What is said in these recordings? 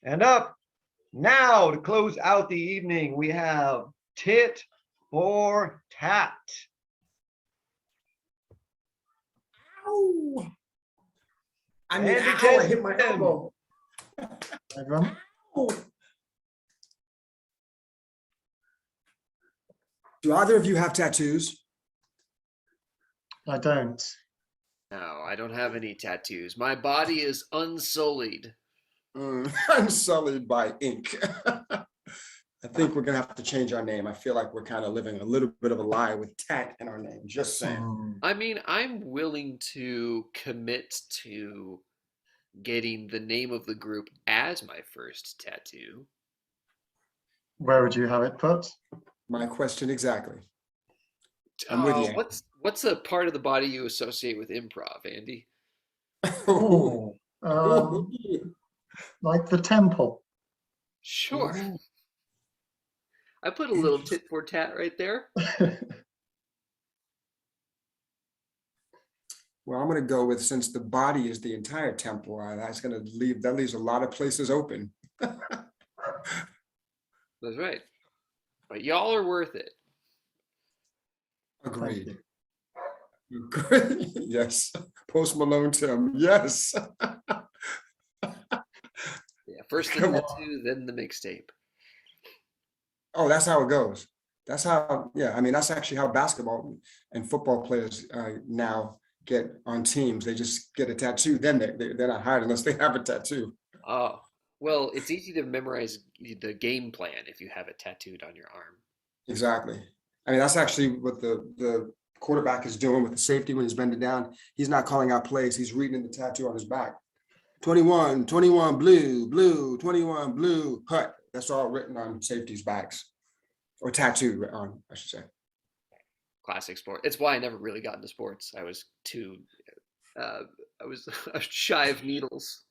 And up now to close out the evening, we have Tit for Tat. Ow! I mean, Andy ow, I hit my Kensington. elbow. Everyone? Ow. Do either of you have tattoos? I don't. No, I don't have any tattoos. My body is unsullied. I'm sullied by ink. I think we're gonna have to change our name. I feel like we're kind of living a little bit of a lie with tat in our name. Just saying. I mean, I'm willing to commit to getting the name of the group as my first tattoo. Where would you have it put? My question exactly. I'm with you. What's a part of the body you associate with improv, Andy? Oh, like the temple. Sure. I put a little tit for tat right there. Well, I'm gonna go with, since the body is the entire temple, that leaves a lot of places open. That's right. But y'all are worth it. Agreed. Agreed. Yes. Post Malone Tim. Yes. Yeah, first the Come on. tattoo, then the mixtape. Oh, that's how it goes. That's how, yeah, I mean, that's actually how basketball and football players now get on teams. They just get a tattoo, then they're not hired unless they have a tattoo. Oh, well, it's easy to memorize the game plan if you have it tattooed on your arm. Exactly. I mean, that's actually what the quarterback is doing with the safety when he's bending down. He's not calling out plays. He's reading the tattoo on his back. 21, 21 blue, blue, 21 blue, hut. That's all written on safety's backs, or tattooed on, I should say. Classic sport. It's why I never really got into sports. I was I was shy of needles.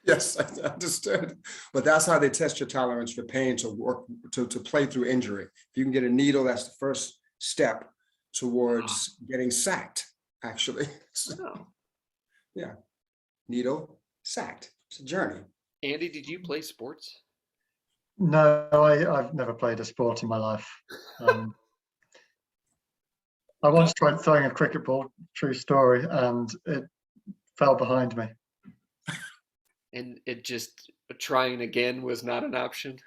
Yes, I understood. But that's how they test your tolerance for pain to work to play through injury. If you can get a needle, that's the first step towards getting sacked, actually. Oh. Yeah. Needle, sacked. It's a journey. Andy, did you play sports? No, I've never played a sport in my life. I once tried throwing a cricket ball, true story, and it fell behind me. And it just trying again was not an option.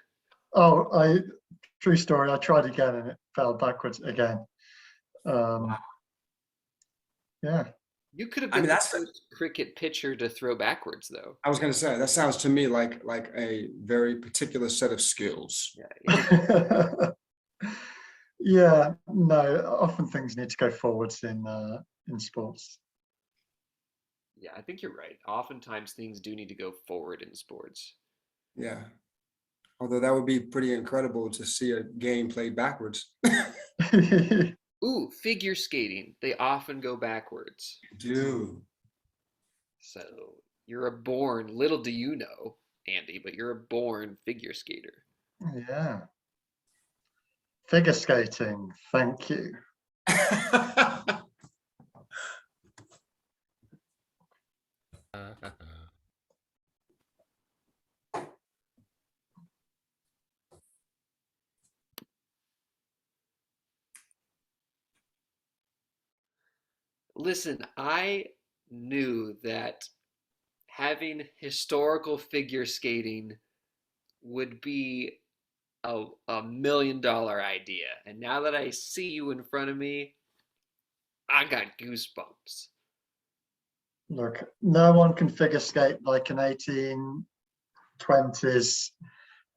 Oh, true story, I tried again and it fell backwards again. Yeah. You could have I been mean, the that's first cricket pitcher to throw backwards, though. I was going to say, that sounds to me like a very particular set of skills. Yeah. Yeah, no, often things need to go forwards in sports. Yeah, I think you're right. Oftentimes things do need to go forward in sports. Yeah. Although that would be pretty incredible to see a game played backwards. Ooh, figure skating. They often go backwards. Dude. So you're a born, little do you know, Andy, but you're a born figure skater. Yeah. Figure skating, thank you. Listen, I knew that having historical figure skating would be a $1 million idea. And now that I see you in front of me, I got goosebumps. Look, no one can figure skate like an 1820s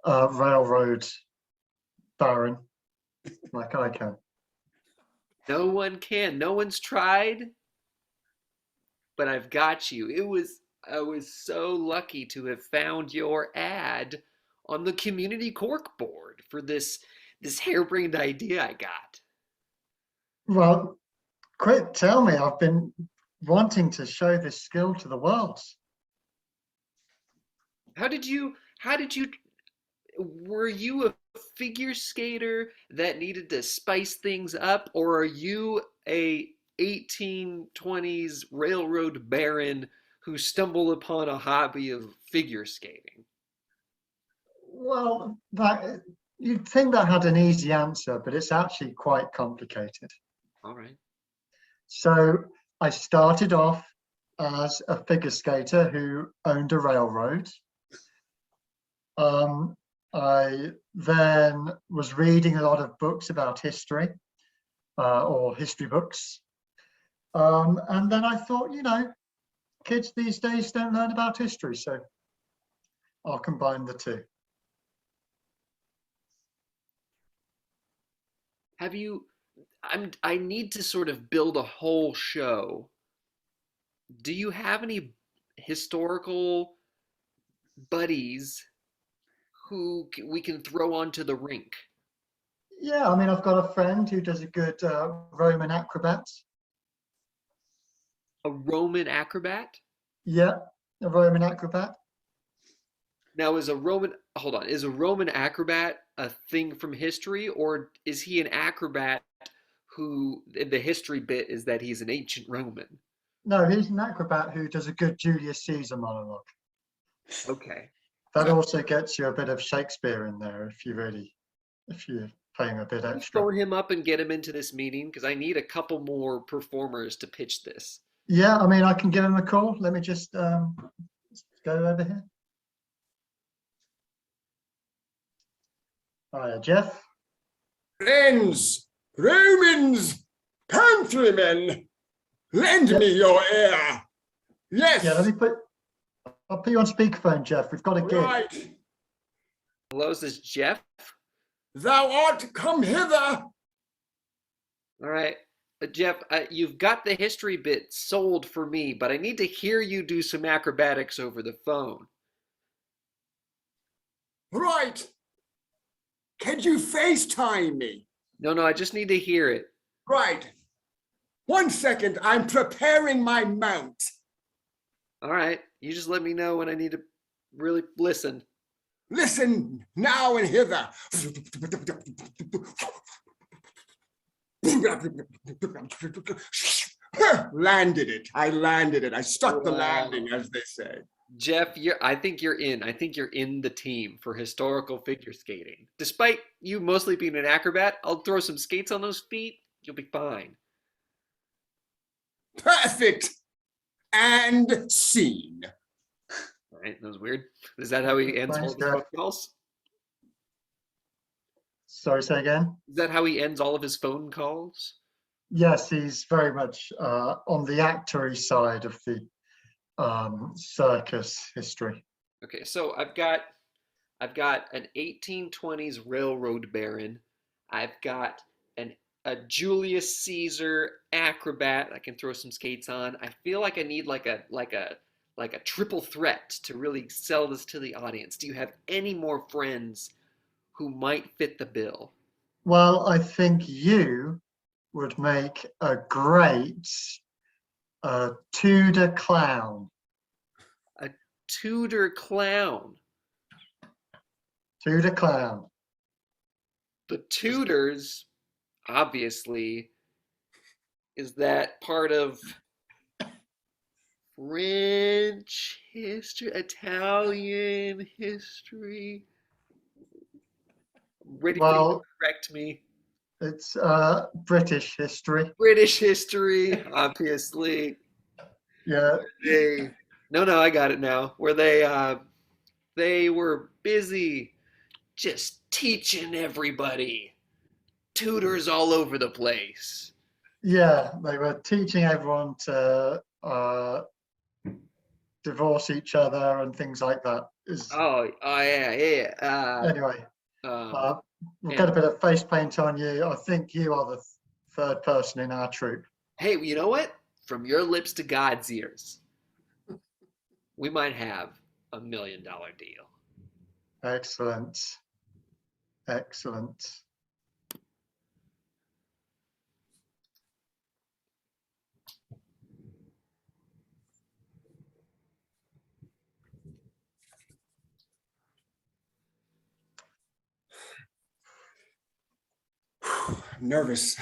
railroad baron like I can. No one can. No one's tried, but I've got you. I was so lucky to have found your ad on the community cork board for this harebrained idea I got. Well, quick, tell me, I've been wanting to show this skill to the world. Were you a figure skater that needed to spice things up, or are you a 1820s railroad baron who stumbled upon a hobby of figure skating? Well, that you'd think that had an easy answer, but it's actually quite complicated. All right. So I started off as a figure skater who owned a railroad. I then was reading a lot of books about history, or history books. And then I thought, kids these days don't learn about history, so I'll combine the two. Have you? I need to sort of build a whole show. Do you have any historical buddies who we can throw onto the rink? Yeah, I mean, I've got a friend who does a good Roman acrobat. A Roman acrobat? Yeah, a Roman acrobat. Now, hold on, is a Roman acrobat a thing from history, or is he an acrobat who, the history bit is that he's an ancient Roman? No, he's an acrobat who does a good Julius Caesar monologue. Okay. That also gets you a bit of Shakespeare in there if you're playing a bit Can you extra. phone him up and get him into this meeting? Because I need a couple more performers to pitch this. Yeah, I mean, I can give him a call. Let me just go over here. Hiya, Jeff. Friends, Romans, countrymen, lend me your ear. Yes, Yeah, I'll put you on speakerphone, Jeff. We've got a gig. right. Hello, is this Jeff? Thou art come hither. All right. Jeff, you've got the history bit sold for me, but I need to hear you do some acrobatics over the phone. Right. Can you FaceTime me? No, I just need to hear it. Right. 1 second, I'm preparing my mount. All right. You just let me know when I need to really listen. Listen now and hither. Landed it. I landed it. I stuck the Wow. landing, as they say. Jeff, I think you're in. I think you're in the team for historical figure skating. Despite you mostly being an acrobat, I'll throw some skates on those feet. You'll be fine. Perfect. And scene. All right, that was weird. Is that how he ends all Thanks, of his Jeff. phone calls? Sorry, say again. Is that how he ends all of his phone calls? Yes, he's very much on the actory side of the circus history. Okay, so I've got an 1820s railroad baron. I've got a Julius Caesar acrobat I can throw some skates on. I feel like I need like a triple threat to really sell this to the audience. Do you have any more friends who might fit the bill? Well, I think you would make a great Tudor clown. Tudor clown. Tudor clown. The Tudors, obviously, is that part of French history, Italian history? Ready for you to Well, correct me. it's British history. British history, obviously. Yeah, No, I got it now. Where they were busy just teaching everybody. Tutors all over the place. yeah, they were teaching everyone to divorce each other and things like that. Oh yeah. Anyway, Um, we'll yeah. get a bit of face paint on you. I think you are the third person in our troupe. Hey, you know what? From your lips to God's ears, we might have $1 million deal. Excellent. Excellent. I'm nervous.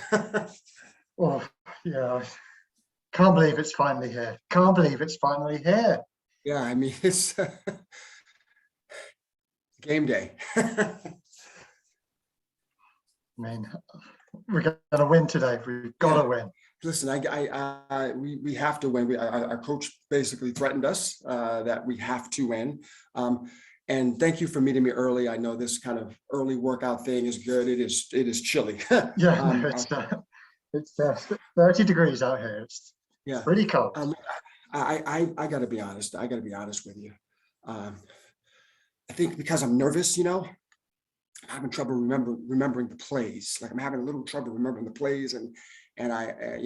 Oh, yeah. I can't believe it's finally here. Can't believe it's finally here. Yeah, I mean, it's. I Game day. I mean, we're going to win today. We've got to win. Listen, we have to win. Our coach basically threatened us that we have to win. And thank you for meeting me early. I know this kind of early workout thing is good. It is chilly. Yeah, no, it's 30 degrees out here. It's Yeah. pretty cold. I got to be honest. I got to be honest with you. I think because I'm nervous, I'm having trouble remembering the plays. Like I'm having a little trouble remembering the plays, and I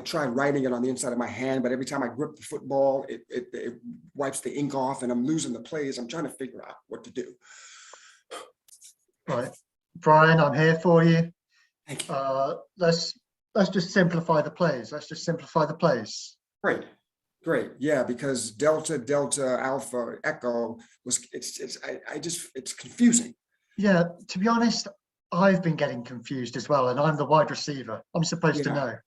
tried writing it on the inside of my hand, but every time I grip the football, it wipes the ink off, and I'm losing the plays. I'm trying to figure out what to do. Right, Brian, I'm here for you. Thank you. Let's just simplify the plays. Let's just simplify the plays. Great. Yeah, because Delta, Alpha, Echo it's confusing. Yeah, to be honest, I've been getting confused as well, and I'm the wide receiver. I'm supposed to Yeah. know.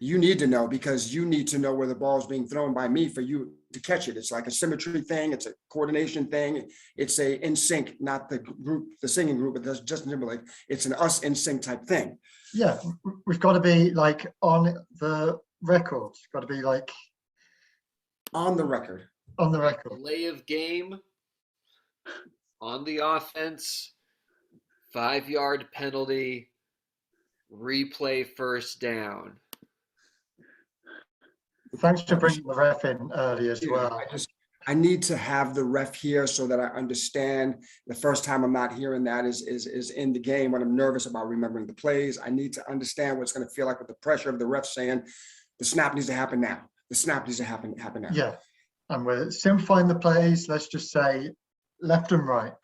You need to know because you need to know where the ball is being thrown by me for you to catch it. It's like a symmetry thing. It's a coordination thing. It's a in sync, not the group, the singing group, but that's Justin Timberlake. It's an us in sync type thing. Yeah, we've got to be like on the record. Got to be like On the record. on the record. Delay of game on the offense, 5-yard penalty, replay first down. Thanks for bringing the ref in early as Yeah, well. I need to have the ref here so that I understand. The first time I'm not hearing that is in the game when I'm nervous about remembering the plays. I need to understand what it's going to feel like with the pressure of the ref saying the snap needs to happen now. The snap needs to happen now. Yeah, and we're simplifying the plays. Let's just say left and right.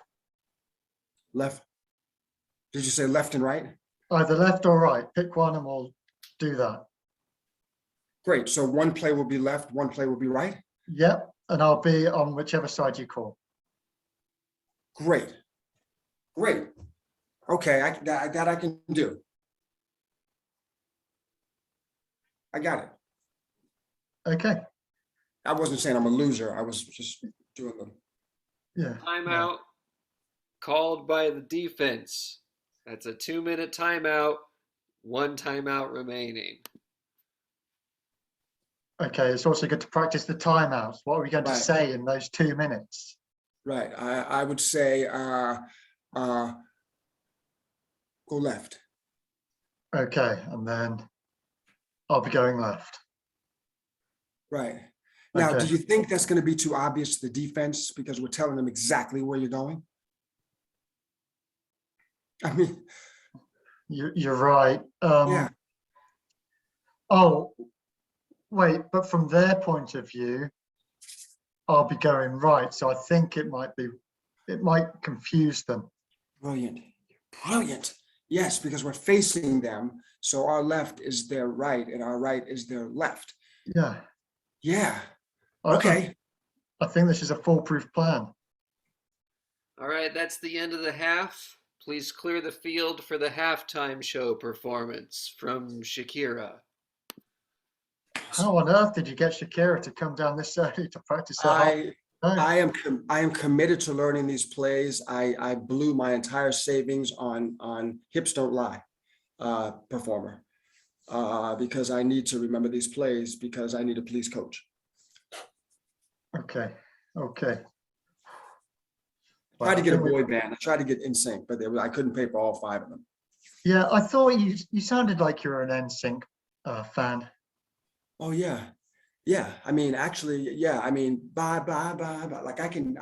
Left. Did you say left and right? Either left or right. Pick one and we'll do that. Great. So one play will be left, one play will be right. Yep, and I'll be on whichever side you call. Great. Okay, that I can do. I got it. Okay. I wasn't saying I'm a loser. I was just doing them. Yeah. Timeout called by the defense. That's a 2-minute timeout, 1 timeout remaining. Okay, it's also good to practice the timeouts. What are we going to Right. say in those 2 minutes? Right. I would say go left. Okay, and then I'll be going left. Right. Now, Okay. do you think that's going to be too obvious to the defense because we're telling them exactly where you're going? I mean, You're right. yeah. Oh, wait, but from their point of view, I'll be going right. So I think it might confuse them. Brilliant. Yes, because we're facing them. So our left is their right and our right is their left. Yeah. Yeah. I- Okay. I think this is a foolproof plan. All right, that's the end of the half. Please clear the field for the halftime show performance from Shakira. How on earth did you get Shakira to come down this early to practice her? I am committed to learning these plays. I blew my entire savings on Hips Don't Lie performer because I need to remember these plays because I need a police coach. Okay. Tried to Wow, get a I think boy band. I tried to get NSYNC, but I couldn't pay for all 5 of them. Yeah, I thought you sounded like you're an NSYNC fan. Oh yeah. I mean, actually, yeah. I mean, bye. Like I can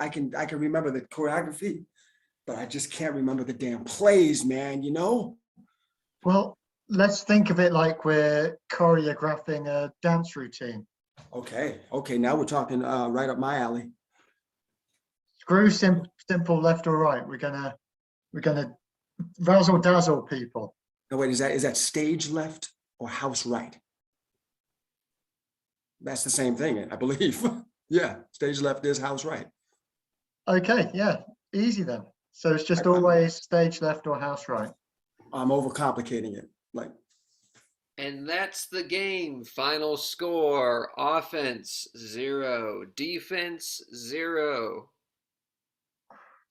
remember the choreography, but I just can't remember the damn plays, man. Well, let's think of it like we're choreographing a dance routine. Okay. Now we're talking right up my alley. Screw simple left or right. We're gonna razzle dazzle people. No, wait. Is that stage left or house right? That's the same thing, I believe. Yeah, stage left is house right. Okay, yeah, easy then. So it's just I'm- always stage left or house right. I'm overcomplicating it. Like, And that's the game. Final score: offense 0, defense 0.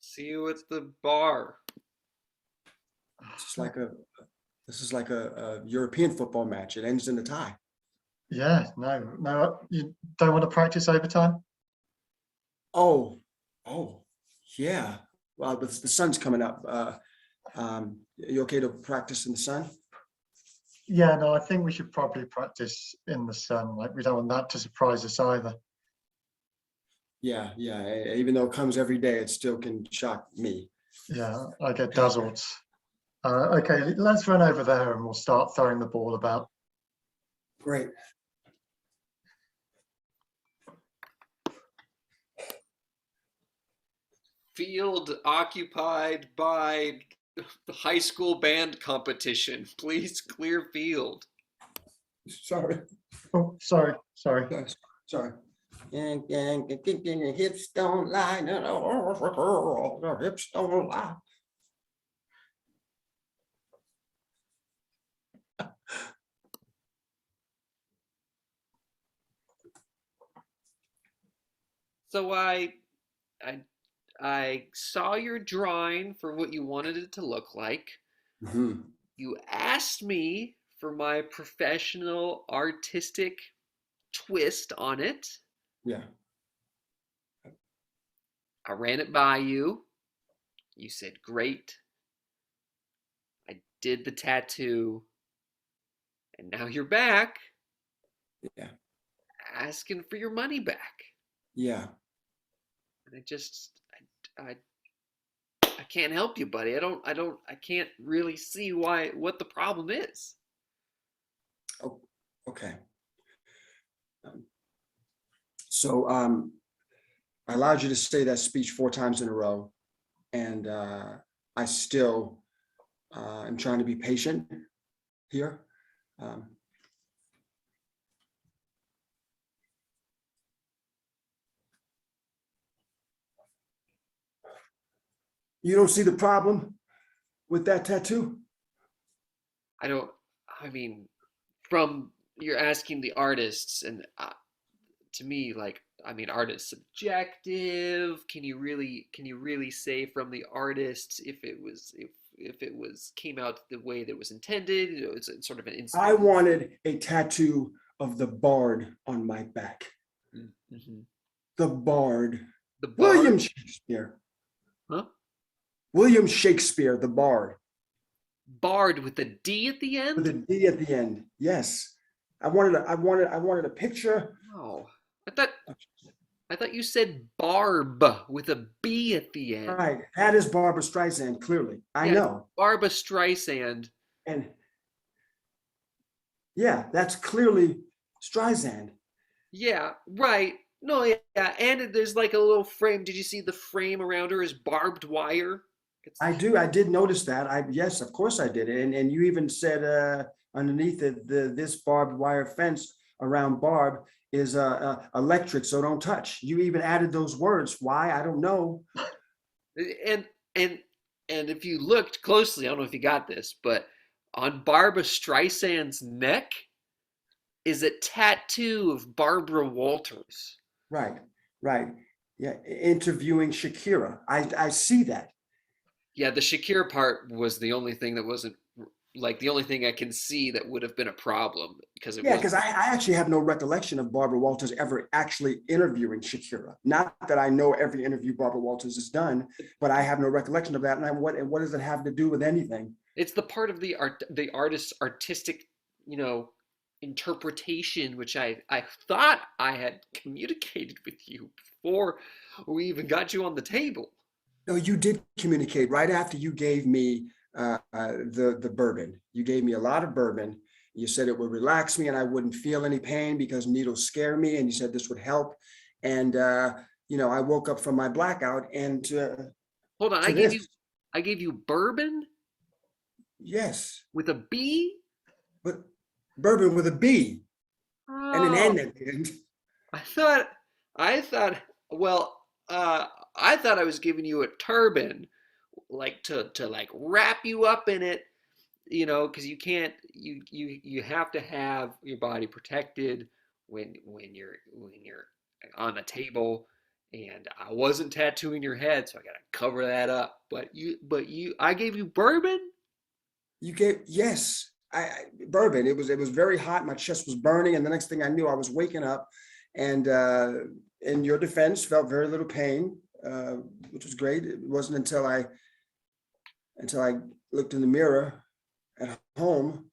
See you at the bar. It's like this is like a European football match. It ends in a tie. Yeah, no, no, you don't want to practice overtime? Oh, oh, yeah. Well, the sun's coming up. You okay to practice in the sun? Yeah, no, I think we should probably practice in the sun. Like, we don't want that to surprise us either. Yeah, yeah. Even though it comes every day, it still can shock me. Yeah, I get dazzled. Okay, let's run over there and we'll start throwing the ball about. Great. Field occupied by the high school band competition. Please clear field. Sorry. Oh, sorry. Sorry. Hips don't lie. No, hips don't lie. So I saw your drawing for what you wanted it to look like. Mhm. You asked me for my professional artistic twist on it. Yeah. I ran it by you. You said great. I did the tattoo. And now you're back Yeah. asking for your money back. Yeah. And I can't help you, buddy. I can't really see what the problem is. Oh, okay. So I allowed you to say that speech 4 times in a row, and I still am trying to be patient here. You don't see the problem with that tattoo? I mean, from you're asking the artists, and to me, like, I mean, art is subjective. Can you really say from the artists if it was came out the way that it was intended? You know, it's sort of an instant. I wanted a tattoo of the bard on my back. Mhm. The bard. The bar, William Shakespeare. huh? William Shakespeare, the bard. Barred with a D at the With a end. D at the end. Yes. I wanted a picture. Oh, I thought you said Barb with a B at the end. Right. That is Barbara Streisand, clearly. I Yeah, know. Barbara Streisand. And yeah, that's clearly Streisand. Yeah, right. No, yeah, and there's like a little frame. Did you see the frame around her is barbed wire? It's, I do. I did notice that. Yes, of course I did. And you even said underneath it, this barbed wire fence around Barb is electric, so don't touch. You even added those words. Why? I don't know. and and and if you looked closely, I don't know if you got this, but on Barbara Streisand's neck is a tattoo of Barbara Walters. Right. Right. Yeah. Interviewing Shakira. I see that. Yeah, the Shakira part was the only thing that wasn't like the only thing I can see that would have been a problem because it Yeah, was because I actually have no recollection of Barbara Walters ever actually interviewing Shakira. Not that I know every interview Barbara Walters has done, but I have no recollection of that. And what does it have to do with anything? it's the part of the artist's artistic, you know, interpretation which I thought I had communicated with you before we even got you on the table. No, you did communicate right after you gave me the bourbon. You gave me a lot of bourbon. You said it would relax me and I wouldn't feel any pain because needles scare me. And you said this would help. And I woke up from my blackout and Hold on, to this. I gave you bourbon Yes, with a B? but bourbon with a B and an Oh, N at the end. I thought I thought well, I thought I was giving you a turban like to like wrap you up in it, you know, because you can't you have to have your body protected when you're on the table and I wasn't tattooing your head, so I gotta cover that up. I gave you bourbon. You gave, yes, bourbon. It was very hot. My chest was burning, and the next thing I knew, I was waking up, and in your defense, felt very little pain, which was great. It wasn't until I looked in the mirror at home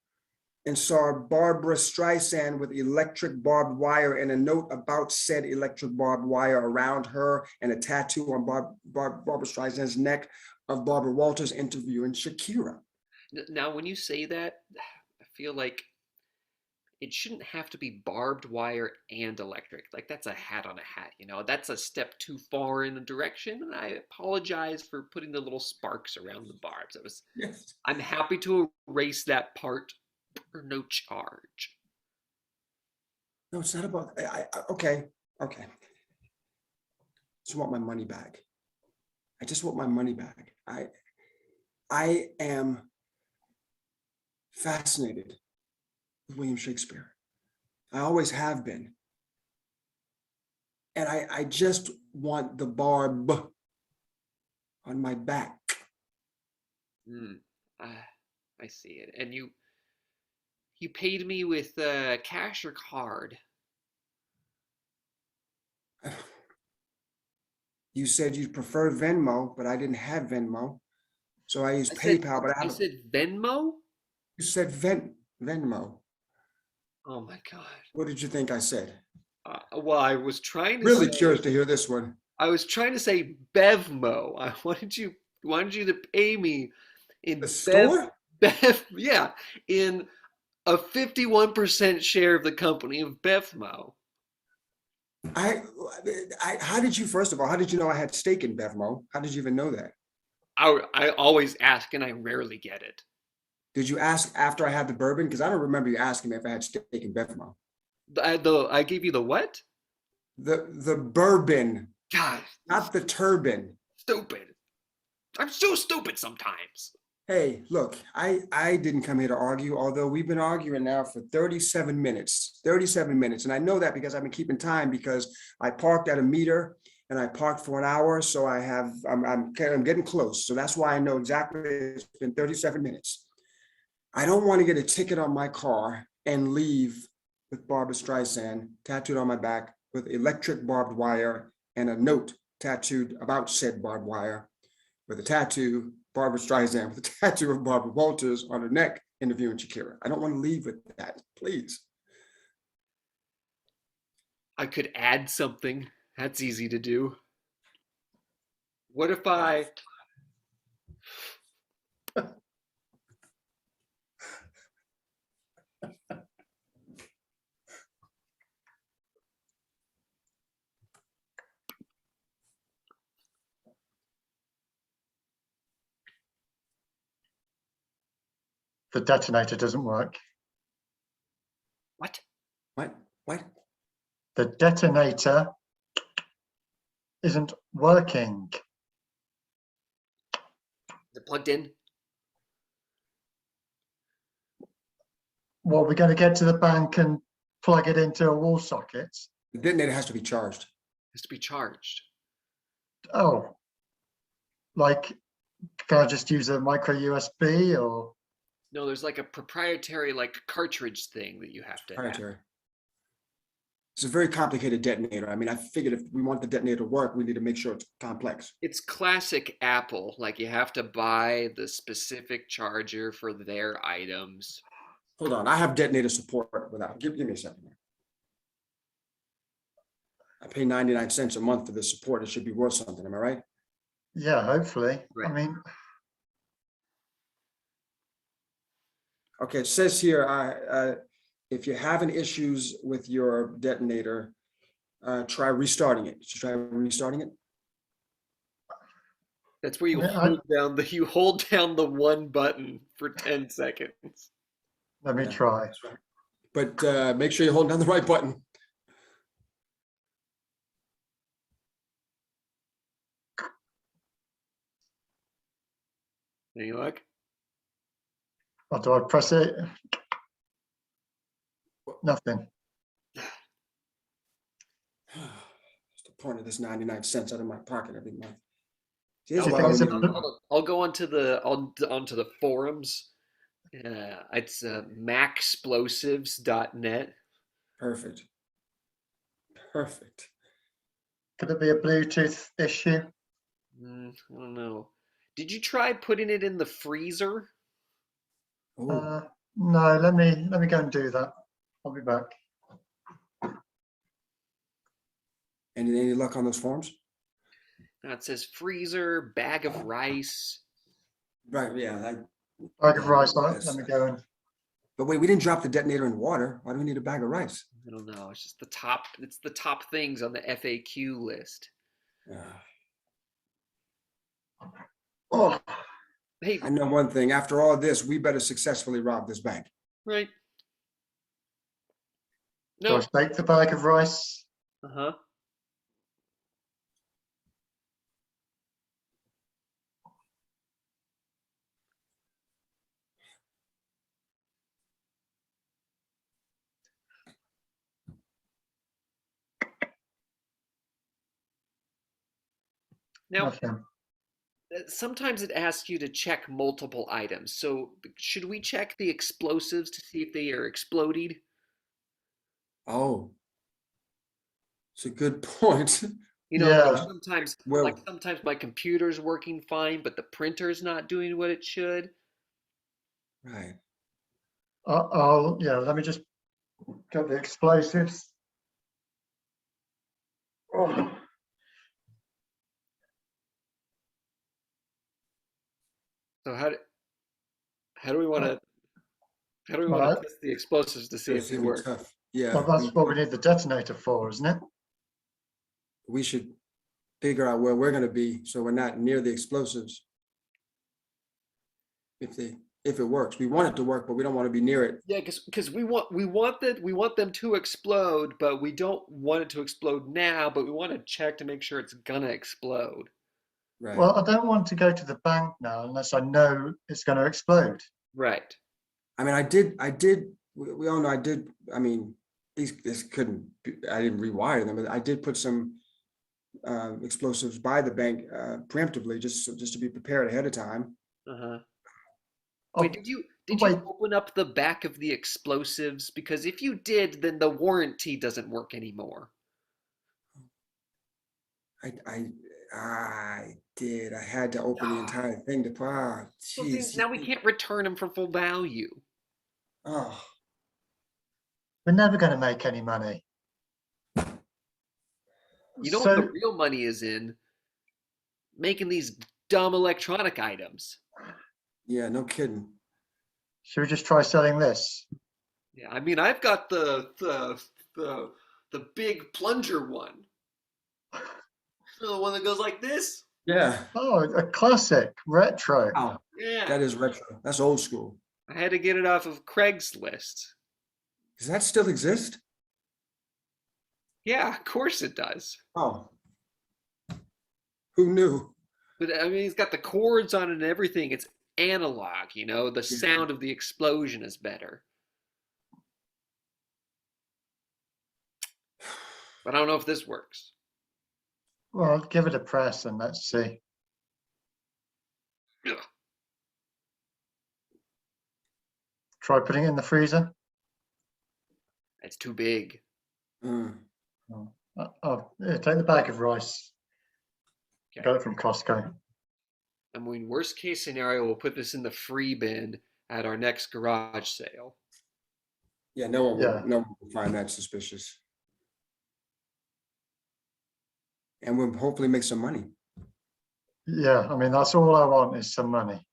and saw Barbara Streisand with electric barbed wire and a note about said electric barbed wire around her, and a tattoo on Barbara Streisand's neck of Barbara Walters interviewing Shakira. Now, when you say that, I feel like it shouldn't have to be barbed wire and electric. Like that's a hat on a hat, you know. That's a step too far in a direction, and I apologize for putting the little sparks around the barbs. It was. Yes. I'm happy to erase that part for no charge. No, it's not about, okay, okay. Just want my money back. I just want my money back. I am fascinated with William Shakespeare. I always have been. And I just want the barb on my back. I see it. And you paid me with cash or card? You said you prefer Venmo, but I didn't have Venmo. So I used I said, PayPal, but I you have, said Venmo? you said Venmo. Oh my God. What did you think I said? Well, I was trying to Really say, curious to hear this one. I was trying to say Bevmo. I wanted you to pay me in The store? Yeah, in a 51% share of the company of Bevmo. I, how did you, first of all, how did you know I had stake in Bevmo? How did you even know that? I always ask and I rarely get it. Did you ask after I had the bourbon? Because I don't remember you asking me if I had stake in Bevmo. I gave you the what? The bourbon, God, not the turban. stupid. I'm so stupid sometimes. Hey, look, I didn't come here to argue, although we've been arguing now for 37 minutes, 37 minutes. And I know that because I've been keeping time, because I parked at a meter and I parked for an hour. So I'm getting close. So that's why I know exactly it's been 37 minutes. I don't want to get a ticket on my car and leave with Barbara Streisand tattooed on my back with electric barbed wire and a note tattooed about said barbed wire with a tattoo, Barbara Streisand with a tattoo of Barbara Walters on her neck interviewing Shakira. I don't want to leave with that, please. I could add something. That's easy to do. What if I The detonator doesn't work. what? What? The detonator isn't working. Is it plugged in? Well, we're going to get to the bank and plug it into a wall socket. The detonator has to be charged. Has to be charged. Oh, like, can I just use a micro USB or? No, there's like a proprietary like cartridge thing that you have to have. Proprietary. It's a very complicated detonator. I mean, I figured if we want the detonator to work, we need to make sure it's complex. It's classic Apple. Like you have to buy the specific charger for their items. Hold on, I have detonator support without, give me a second here. I pay 99 cents a month for this support. It should be worth something, am I right? Yeah, hopefully. Right. I mean, Okay, it says here, if you're having issues with your detonator, try restarting it. Did you try restarting it? That's where you Yeah, hold down the one button for 10 seconds. let me Yeah. try. That's right. But make sure you hold down the right button. Any luck? Or do I press it? Nothing. point of this 99 cents out of my pocket every month? See, this Oh, is why think we it's a need to- bit- I'll go onto the forums. It's maxplosives.net. Perfect. Perfect. Could it be a Bluetooth issue? I don't know. Did you try putting it in the freezer? Oh, No, let me go and do that. I'll be back. any luck on those forms? It says freezer, bag of rice. Right, yeah. Bag of rice. Yes. Let me go and. But wait, we didn't drop the detonator in water. Why do we need a bag of rice? I don't know. It's just the top. It's the top things on the FAQ list. Oh, Hey, I know one thing. After all this, we better successfully rob this bank. right? do I No. take the bag of rice? Uh-huh. Now, Nothing. sometimes it asks you to check multiple items. So should we check the explosives to see if they are exploded? Oh, it's a good point. You know, like Yeah. Well, sometimes my computer's working fine, but the printer's not doing what it should. right. Yeah. Let me just get the explosives. Oh, So how do we want to how do we want Right. to test the explosives to see if It's they gonna be work? tough. Yeah, well, that's what we need the detonator for, isn't it? we should figure out where we're gonna be so we're not near the explosives. If it works, we want it to work, but we don't want to be near it. Yeah, because we want them to explode, but we don't want it to explode now, but we want to check to make sure it's gonna explode. Right. Well, I don't want to go to the bank now unless I know it's going to explode. Right. I mean, we all know I mean, this couldn't, I didn't rewire them, but I did put some explosives by the bank preemptively, just to be prepared ahead of time. Uh-huh. Oh, Wait, did you wait. open up the back of the explosives? Because if you did, then the warranty doesn't work anymore. I did. I had to open the entire thing to, So then jeez. now we can't return them for full value. Oh, We're never going to make any money. You know So, what the real money is in? Making these dumb electronic items. yeah, no kidding. should we just try selling this? Yeah, I mean, I've got the big plunger one. The one that goes like this. Yeah. Oh, a classic, retro. Wow, Yeah. that is retro. That's old school. I had to get it off of Craigslist. Does that still exist? Yeah, of course it does. Oh, who knew? But I mean, it's got the cords on it and everything. It's analog, you know. The Yeah. sound of the explosion is better. But I don't know if this works. Well, give it a press and let's see. Ugh. Try putting it in the freezer. It's too big. Mm. Yeah, take the bag of rice. Okay. Got it from Costco. I mean, worst case scenario, we'll put this in the free bin at our next garage sale. Yeah, no one Yeah. will find that suspicious. And we'll hopefully make some money. Yeah, I mean, that's all I want is some money.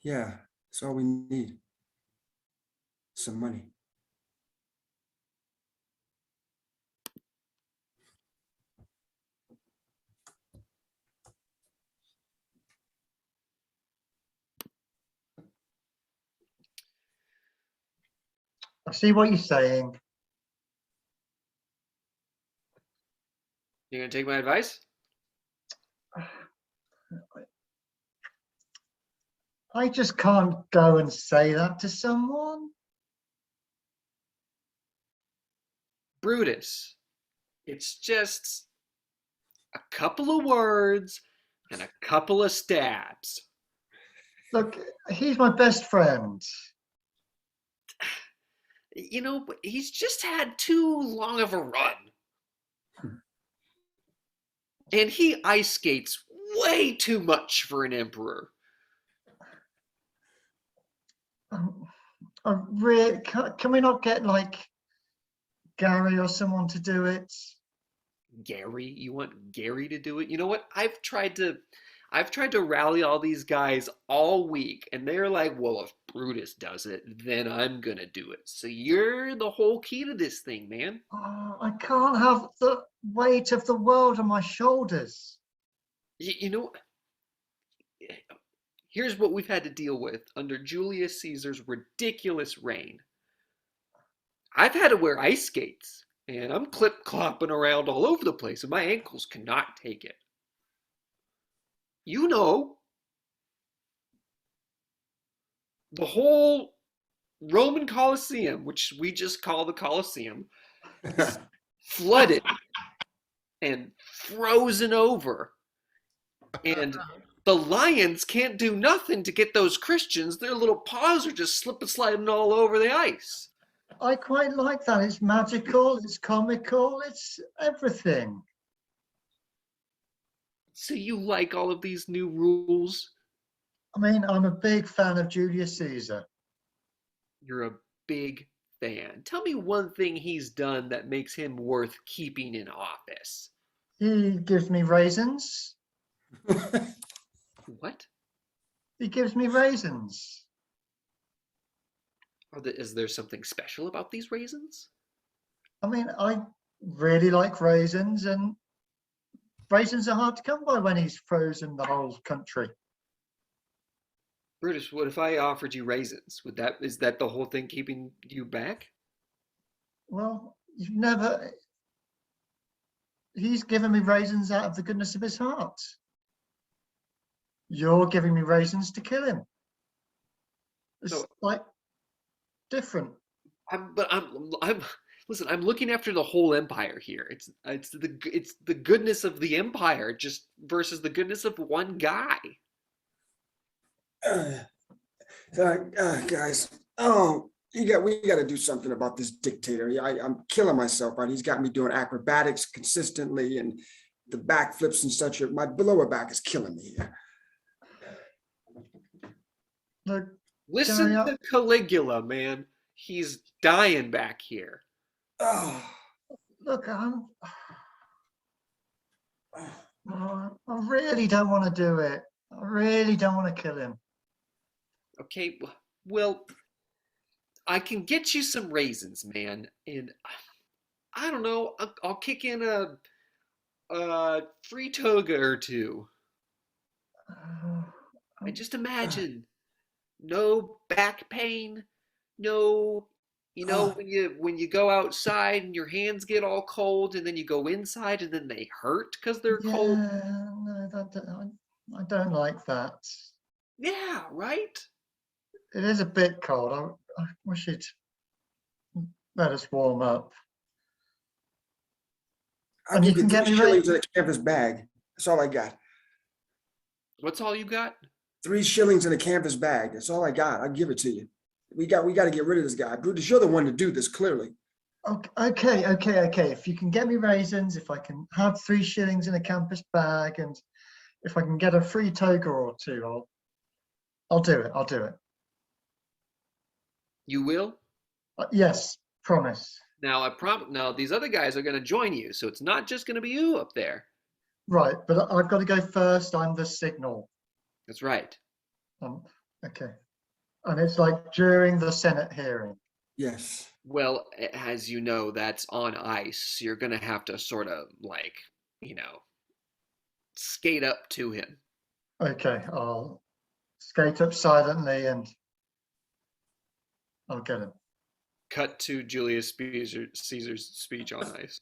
Yeah, that's all we need. Some money. I see what you're saying. You gonna take my advice? I just can't go and say that to someone. Brutus. It's just a couple of words and a couple of stabs. Look, he's my best friend. You know, but he's just had too long of a run. And he ice skates way too much for an emperor. Can we not get like Gary or someone to do it? Gary, you want Gary to do it? You know what? I've tried to rally all these guys all week, and they're like, well, if Brutus does it, then I'm gonna do it. So you're the whole key to this thing, man. Oh, I can't have the weight of the world on my shoulders. You know, here's what we've had to deal with under Julius Caesar's ridiculous reign. I've had to wear ice skates, and I'm clip-clopping around all over the place, and my ankles cannot take it. You know, the whole Roman Colosseum, which we just call the Colosseum, flooded and frozen over. And the lions can't do nothing to get those Christians. Their little paws are just slip and sliding all over the ice. I quite like that. It's magical, it's comical, it's everything. So you like all of these new rules? I mean, I'm a big fan of Julius Caesar. You're a big fan. Tell me one thing he's done that makes him worth keeping in office. He gives me raisins. What? He gives me raisins. Is there something special about these raisins? I mean, I really like raisins, and raisins are hard to come by when he's frozen the whole country. Brutus, what if I offered you raisins? Is that the whole thing keeping you back? Well, he's given me raisins out of the goodness of his heart. You're giving me raisins to kill him. It's So- like different. Listen, I'm looking after the whole empire here. It's the goodness of the empire just versus the goodness of one guy. Guys, we got to do something about this dictator. I'm killing myself, right? He's got me doing acrobatics consistently and the backflips and such. My lower back is killing me here. Look, Listen Gary, to Caligula, man. He's dying back here. Oh, look, I really don't want to do it. I really don't want to kill him. Okay, well, I can get you some raisins, man, and I don't know. I'll kick in a free toga or two. And just imagine, no back pain, no, when you go outside and your hands get all cold, and then you go inside and then they hurt because they're cold. Yeah, no, I don't like that. Yeah, right. It is a bit cold. I wish it'd let us warm up. I'll And you give you can get 3 me shillings in a canvas bag. That's all I got. What's all you got? 3 shillings in a canvas bag. That's all I got. I'll give it to you. We got to get rid of this guy. Brutus, you're the one to do this, clearly. Okay. If you can get me raisins, if I can have 3 shillings in a canvas bag, and if I can get a free toga or two, I'll do it. I'll do it. You will? Yes, promise. Now Now these other guys are going to join you, so it's not just going to be you up there. Right, but I've got to go first. I'm the signal. That's right. Okay. And it's like during the Senate hearing. Yes. Well, as you know, that's on ice. You're going to have to sort of skate up to him. Okay, I'll skate up silently and I'll get him. Cut to Julius Caesar's speech on ice.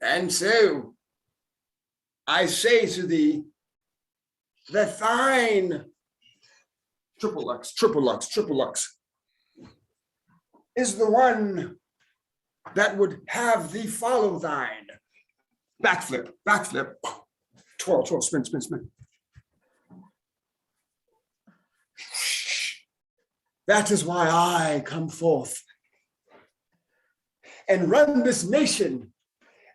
And so I say to thee, the fine triple lux is the one that would have thee follow thine. Backflip, backflip. Twirl, twirl, spin, spin, spin. That is why I come forth and run this nation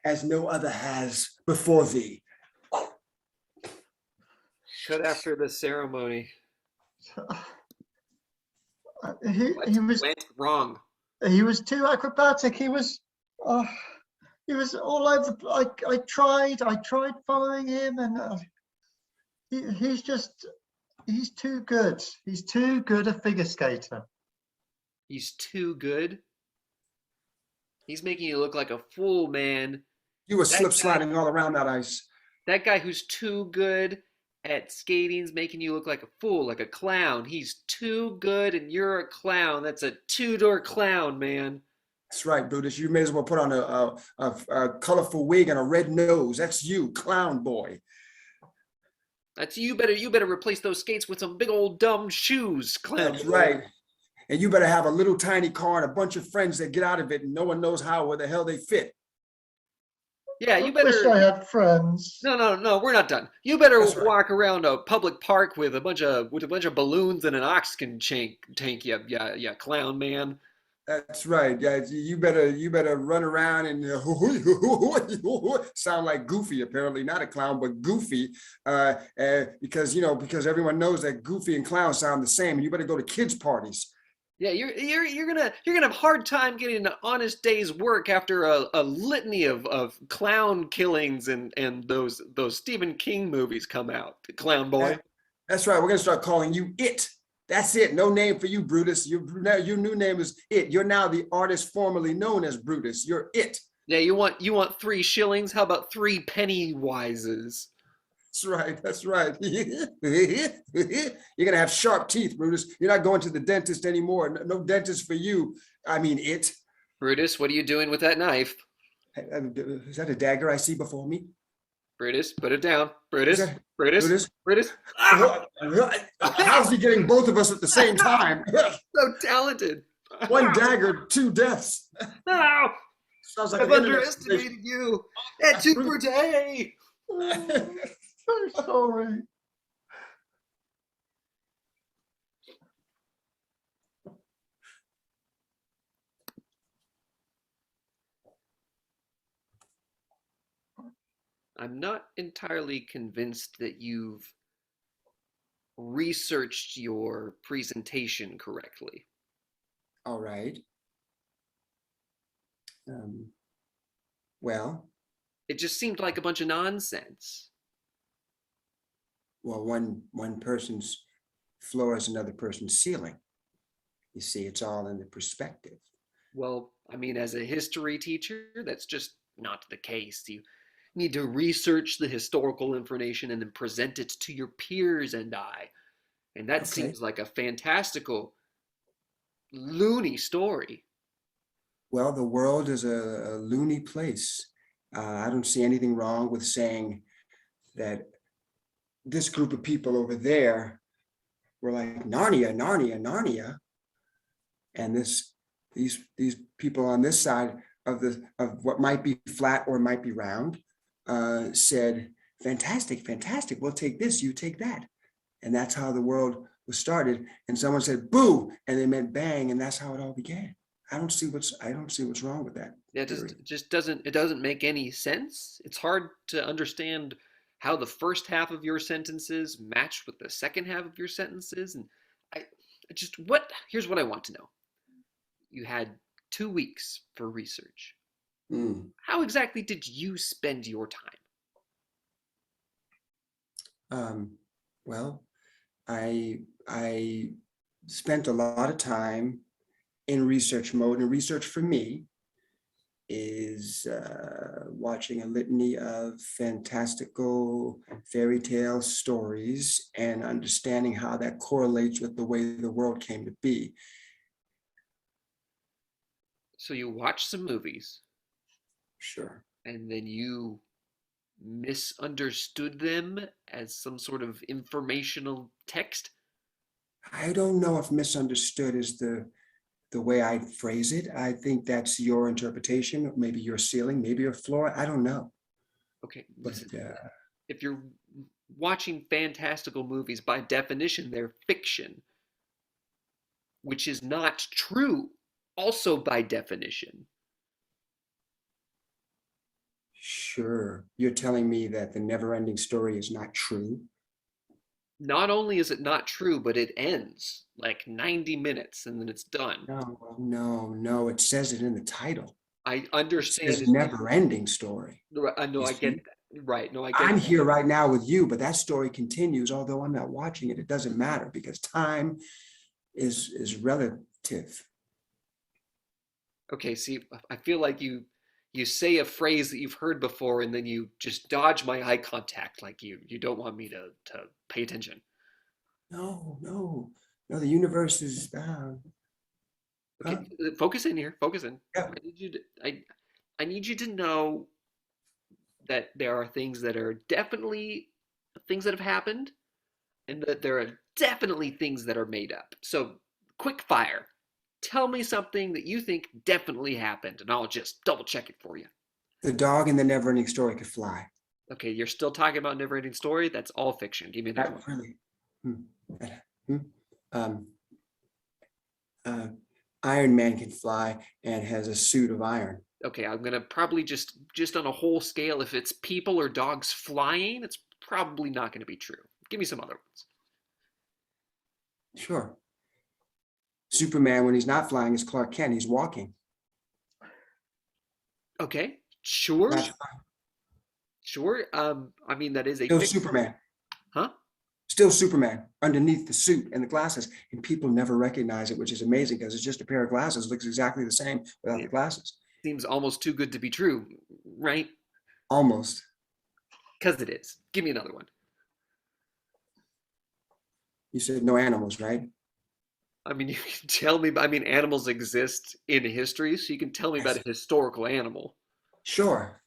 as no other has before thee. Cut after the ceremony. He What he was went wrong? he was too acrobatic. He was all over. I tried following him, and he's too good. He's too good a figure skater. He's too good. He's making you look like a fool, man. You were That slip guy- sliding all around that ice. That guy who's too good at skating's making you look like a fool, like a clown. He's too good and you're a clown. That's a two-door clown, man. That's right, Brutus. You may as well put on a colorful wig and a red nose. That's you, clown boy. That's you better replace those skates with some big old dumb shoes, clown. That's boy. right. And you better have a little tiny car and a bunch of friends that get out of it and no one knows how, where the hell they fit. Yeah, you I wish I better. had friends. No, we're not done. You better That's right. walk around a public park with a bunch of balloons and an oxygen tank. Yeah, clown man. That's right. Yeah, you better run around and sound like Goofy. Apparently, not a clown, but Goofy. Because everyone knows that Goofy and clown sound the same. And you better go to kids' parties. Yeah, you're gonna have a hard time getting an honest day's work after a litany of clown killings and those Stephen King movies come out. Clown boy. That's right. We're gonna start calling you It. That's it. No name for you, Brutus. Your new name is It. You're now the artist formerly known as Brutus. You're It. Yeah, you want 3 shillings? How about 3 pennywises? That's right. That's right. You're gonna have sharp teeth, Brutus. You're not going to the dentist anymore. No dentist for you. I mean, It. Brutus, what are you doing with that knife? Is that a dagger I see before me? Brutus, put it down. Brutus, Is that- Brutus, Brutus? Brutus. Ah, How's he getting both of us at the same time? so talented. One dagger, 2 deaths. Oh, Sounds like I've an internet underestimated you. At 2 per day. sensation. So sorry. I'm not entirely convinced that you've researched your presentation correctly. All right. Well, It just seemed like a bunch of nonsense. one person's floor is another person's ceiling. You see, it's all in the perspective. Well, I mean, as a history teacher, that's just not the case. You need to research the historical information and then present it to your peers and I. And that Okay. seems like a fantastical, loony story. Well, the world is a loony place. I don't see anything wrong with saying that this group of people over there were like Narnia, Narnia, Narnia, and these people on this side of what might be flat or might be round said, "Fantastic, fantastic. We'll take this. You take that," and that's how the world was started. And someone said, "Boo," and they meant bang, and that's how it all began. I don't see what's wrong with that. Yeah, theory. just doesn't make any sense. It's hard to understand how the first half of your sentences match with the second half of your sentences. And here's what I want to know. You had 2 weeks for research. Mm. How exactly did you spend your time? Well, I spent a lot of time in research mode, and research for me is watching a litany of fantastical fairy tale stories and understanding how that correlates with the way the world came to be. So you watched some movies Sure. and then you misunderstood them as some sort of informational text? I don't know if misunderstood is the the way I phrase it. I think that's your interpretation, maybe your ceiling, maybe your floor. I don't know. Okay, But listen, if you're watching fantastical movies, by definition, they're fiction, which is not true, also by definition. sure, you're telling me that the never-ending story is not true. Not only is it not true, but it ends like 90 minutes and then it's done. No, no, no. It says it in the title. I It understand says it. never-ending story. I know, You I get see? that. Right. No, I get I'm that. here right now with you, but that story continues, although I'm not watching it. It doesn't matter because time is relative. Okay, see, I feel like you say a phrase that you've heard before and then you just dodge my eye contact like you don't want me to pay attention. No, no, no. The universe is Okay, Huh? focus in here. Focus in. Yeah. I need you to know that there are things that are definitely things that have happened, and that there are definitely things that are made up. So, quick fire. Tell me something that you think definitely happened, and I'll just double check it for you. The dog in the never-ending story could fly. Okay, you're still talking about Neverending Story? That's all fiction. Give me another one. Not really. Hmm. Um, uh, Iron Man can fly and has a suit of iron. Okay, I'm gonna probably just on a whole scale, if it's people or dogs flying, it's probably not gonna be true. Give me some other ones. Sure. Superman, when he's not flying, is Clark Kent. He's walking. Okay, sure, That's sure. I mean that is a still fiction. Superman. Huh? Still Superman underneath the suit and the glasses, and people never recognize it, which is amazing because it's just a pair of glasses. It looks exactly the same without the glasses. Seems almost too good to be true, right? Almost. Because it is. Give me another one. You said no animals, right? I mean, you can tell me. I mean, animals exist in history, so you can tell me about a historical animal. Sure.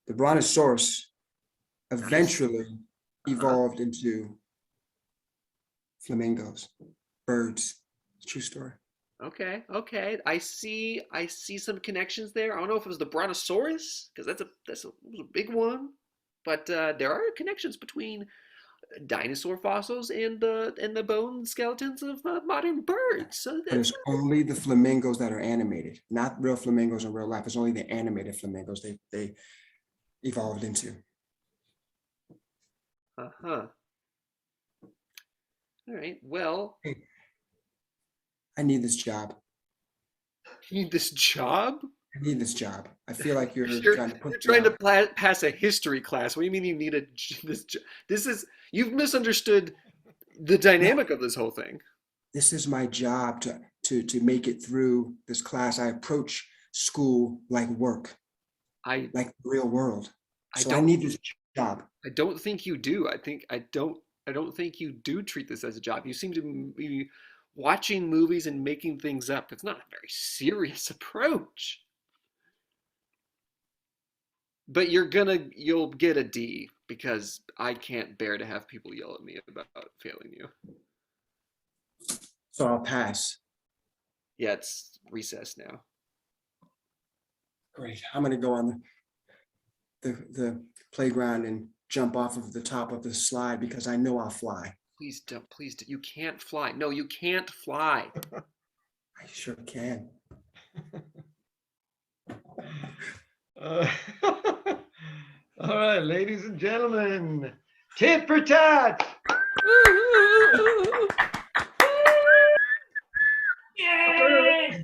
The Brontosaurus eventually evolved into flamingos, birds. It's a true story. Okay, okay. I see some connections there. I don't know if it was the Brontosaurus, because that's a big one, but there are connections between dinosaur fossils and the bone skeletons of modern birds. So But it's only the flamingos that are animated, not real flamingos in real life. It's only the animated flamingos they evolved into. uh-huh. All right. Well, I need this job. you need this job? I need this job. I feel like you're You're, trying to put you're trying me to pass a history class. What do you mean you need this? This is you've misunderstood the dynamic of this whole thing. This is my job to make it through this class. I approach school like work, I like the real world. I So I don't need this job. I don't think you do. I don't think you do treat this as a job. You seem to be watching movies and making things up. It's not a very serious approach. But you'll get a D because I can't bear to have people yell at me about failing you. So I'll pass. Yeah, it's recess now. Great. I'm gonna go on the playground and jump off of the top of the slide because I know I'll fly. Please don't, you can't fly. No, you can't fly. I sure can. Uh, all right, ladies and gentlemen, tit for tat. Yeah.